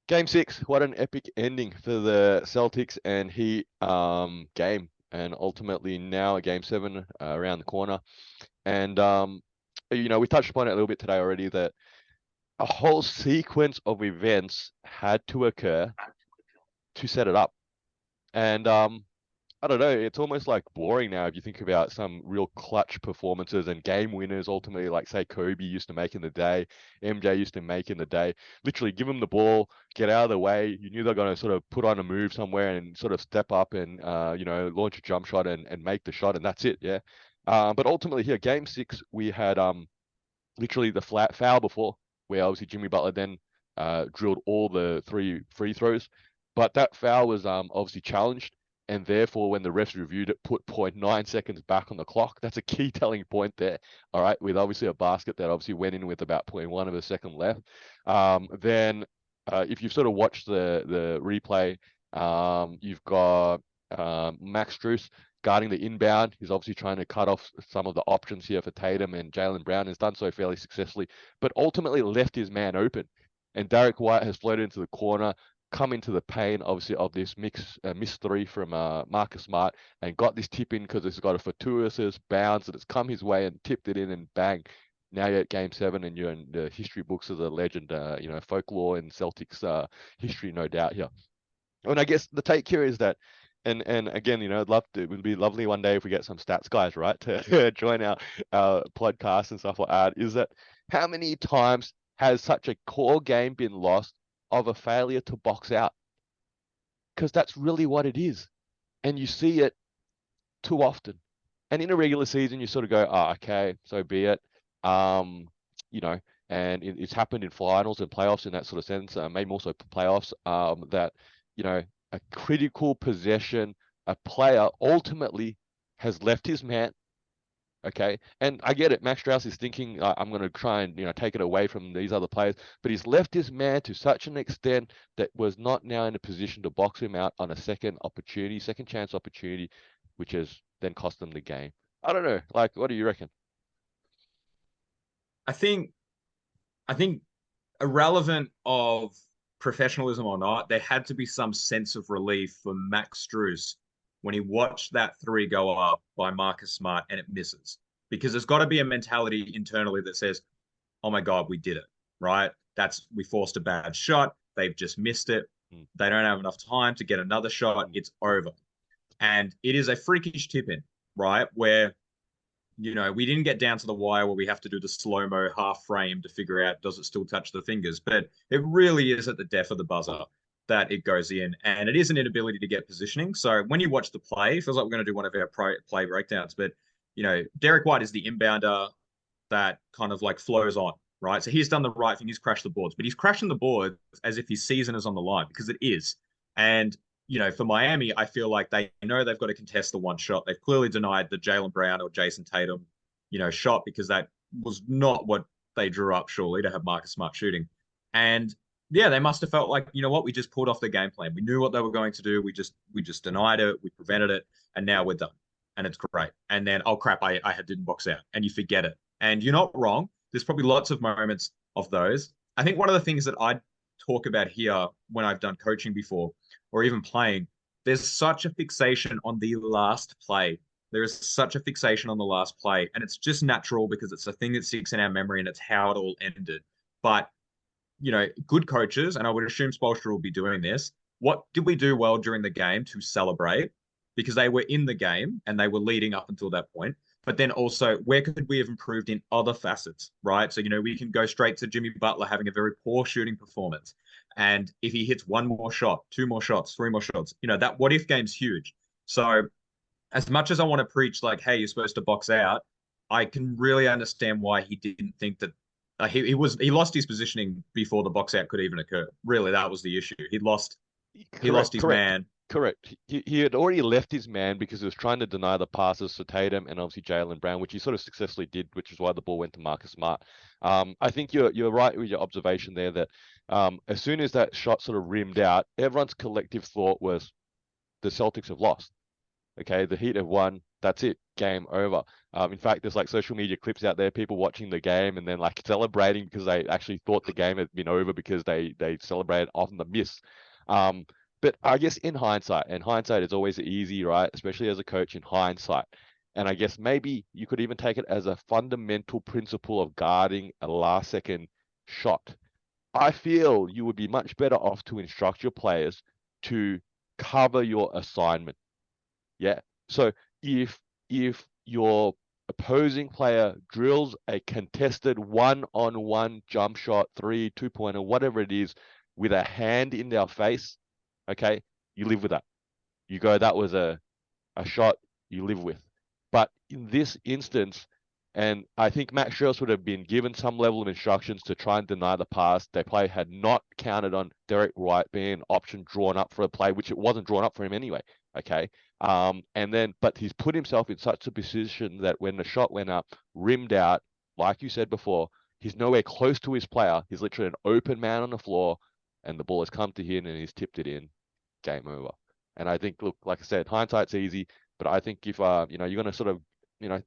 Game six, what an epic ending for the Celtics and Heat game. And ultimately now game seven around the corner. And we touched upon it a little bit today already that a whole sequence of events had to occur to set it up. And I don't know, it's almost like boring now if you think about some real clutch performances and game winners ultimately, like say Kobe used to make in the day, MJ used to make in the day. Literally give them the ball, get out of the way. You knew they're going to sort of put on a move somewhere and sort of step up and launch a jump shot and make the shot, and that's it, yeah. But ultimately here, game six, we had literally the flat foul before, where obviously Jimmy Butler then drilled all the three free throws, but that foul was obviously challenged, and therefore when the refs reviewed it, put point 0.9 seconds back on the clock. That's a key telling point there. All right, with obviously a basket that obviously went in with about 0.1 of a second left. Then if you've sort of watched the replay, you've got Max Strus guarding the inbound. He's obviously trying to cut off some of the options here for Tatum, and Jaylen Brown has done so fairly successfully, but ultimately left his man open. And Derrick White has floated into the corner, come into the pain, obviously, of this miss three from Marcus Smart, and got this tip in because it's got a fortuitous bounce and it's come his way and tipped it in, and bang. Now you're at game seven and you're in the history books as a legend, folklore and Celtics history, no doubt here. And I guess the take here is that, and again, it would be lovely one day if we get some stats guys, right, to join our podcast and stuff like that. Is that how many times has such a core game been lost of a failure to box out? Because that's really what it is, and you see it too often. And in a regular season, you sort of go, oh, okay, so be it. Um, you know, and it's happened in finals and playoffs in that sort of sense, maybe also playoffs, that, a critical possession, a player ultimately has left his man. Okay. And I get it. Max Strauss is thinking, I'm going to try and, take it away from these other players, but he's left his man to such an extent that was not now in a position to box him out on a second chance opportunity, which has then cost them the game. I don't know. Like, what do you reckon? I think I think irrelevant of professionalism or not, there had to be some sense of relief for Max Strus when he watched that three go up by Marcus Smart and it misses. Because there's got to be a mentality internally that says, oh my God, we did it, right? We forced a bad shot. They've just missed it. Mm. They don't have enough time to get another shot. It's over. And it is a freakish tip in, right? Where we didn't get down to the wire where we have to do the slow mo half frame to figure out does it still touch the fingers. But it really is at the death of the buzzer that it goes in, and it is an inability to get positioning. So when you watch the play, it feels like we're going to do one of our play breakdowns. But Derrick White is the inbounder that kind of like flows on, right? So he's done the right thing. He's crashed the boards, but he's crashing the boards as if his season is on the line because it is. And for Miami, I feel like they know they've got to contest the one shot. They've clearly denied the Jaylen Brown or Jason Tatum, shot because that was not what they drew up, surely, to have Marcus Smart shooting. And yeah, they must have felt like, you know what, we just pulled off the game plan. We knew what they were going to do. We just denied it, we prevented it, and now we're done. And it's great. And then, oh crap, I didn't box out. And you forget it. And you're not wrong. There's probably lots of moments of those. I think one of the things that I talk about here when I've done coaching before or even playing, there's such a fixation on the last play. There is such a fixation on the last play, and it's just natural because it's a thing that sticks in our memory and it's how it all ended. But good coaches, and I would assume Spoelstra will be doing this. What did we do well during the game to celebrate? Because they were in the game and they were leading up until that point. But then also, where could we have improved in other facets, right? So, we can go straight to Jimmy Butler having a very poor shooting performance. And if he hits one more shot, two more shots, three more shots, that what if game's huge. So, as much as I want to preach, like, hey, you're supposed to box out, I can really understand why he didn't think that he lost his positioning before the box out could even occur. Really, that was the issue. He lost Correct, his correct, man. correct. He had already left his man because he was trying to deny the passes to Tatum and obviously Jaylen Brown, which he sort of successfully did, which is why the ball went to Marcus Smart. I think you're right with your observation there that as soon as that shot sort of rimmed out, everyone's collective thought was the Celtics have lost. Okay, the Heat have won. That's it. Game over. In fact, there's like social media clips out there, people watching the game and then like celebrating because they actually thought the game had been over because they celebrated on the miss. Um, but I guess in hindsight, and hindsight is always easy, right? Especially as a coach in hindsight. And I guess maybe you could even take it as a fundamental principle of guarding a last second shot. I feel you would be much better off to instruct your players to cover your assignment. Yeah. So if your opposing player drills a contested one-on-one jump shot, 2-pointer, whatever it is, with a hand in their face, okay, you live with that. You go, that was a shot you live with. But in this instance, and I think Max Strus would have been given some level of instructions to try and deny the pass. Their play had not counted on Derrick White being an option drawn up for a play, which it wasn't drawn up for him anyway. Okay. But he's put himself in such a position that when the shot went up, rimmed out, like you said before, he's nowhere close to his player. He's literally an open man on the floor, and the ball has come to him and he's tipped it in. Game over. And I think, look, like I said, hindsight's easy. But I think if you're going to sort of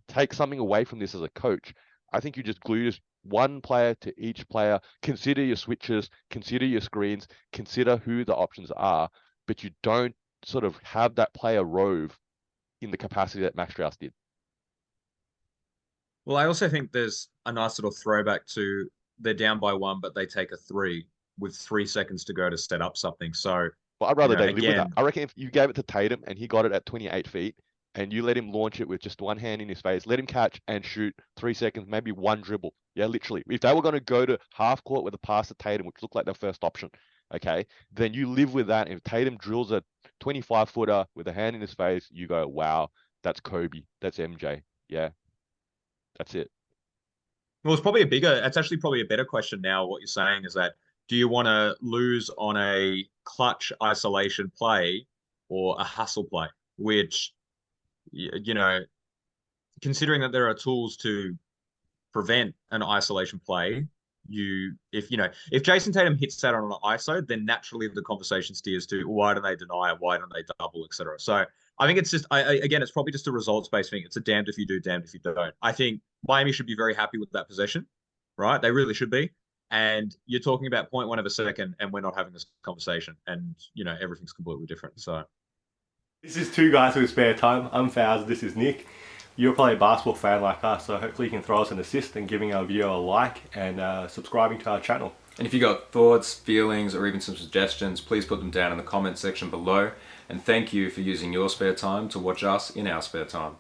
take something away from this as a coach, I think you just glue just one player to each player. Consider your switches, consider your screens, consider who the options are, but you don't sort of have that player rove in the capacity that Max Strus did. Well, I also think there's a nice little throwback to they're down by one, but they take a three with 3 seconds to go to set up something. So, But I'd rather they live with that. again, I reckon if you gave it to Tatum and he got it at 28 feet, and you let him launch it with just one hand in his face, let him catch and shoot 3 seconds, maybe one dribble. Yeah, literally. If they were going to go to half court with a pass to Tatum, which looked like their first option, okay, then you live with that. If Tatum drills a 25-footer with a hand in his face, you go, wow, that's Kobe. That's MJ. Yeah, that's it. well, it's actually probably a better question now. What you're saying is that do you want to lose on a clutch isolation play or a hustle play? Which, you know, considering that there are tools to prevent an isolation play, if Jason Tatum hits that on an ISO, then naturally the conversation steers to why don't they deny it, why don't they double, etc. So I think it's just again, it's probably just a results based thing. It's a damned if you do, damned if you don't. I think Miami should be very happy with that possession, right? They really should be. And you're talking about point one of a second, and we're not having this conversation, and everything's completely different. So This is Two Guys with Spare Time. I'm Faz, this is Nick. You're probably a basketball fan like us, so hopefully you can throw us an assist and giving our video a like and subscribing to our channel. And if you got thoughts, feelings, or even some suggestions, please put them down in the comment section below. And thank you for using your spare time to watch us in our spare time.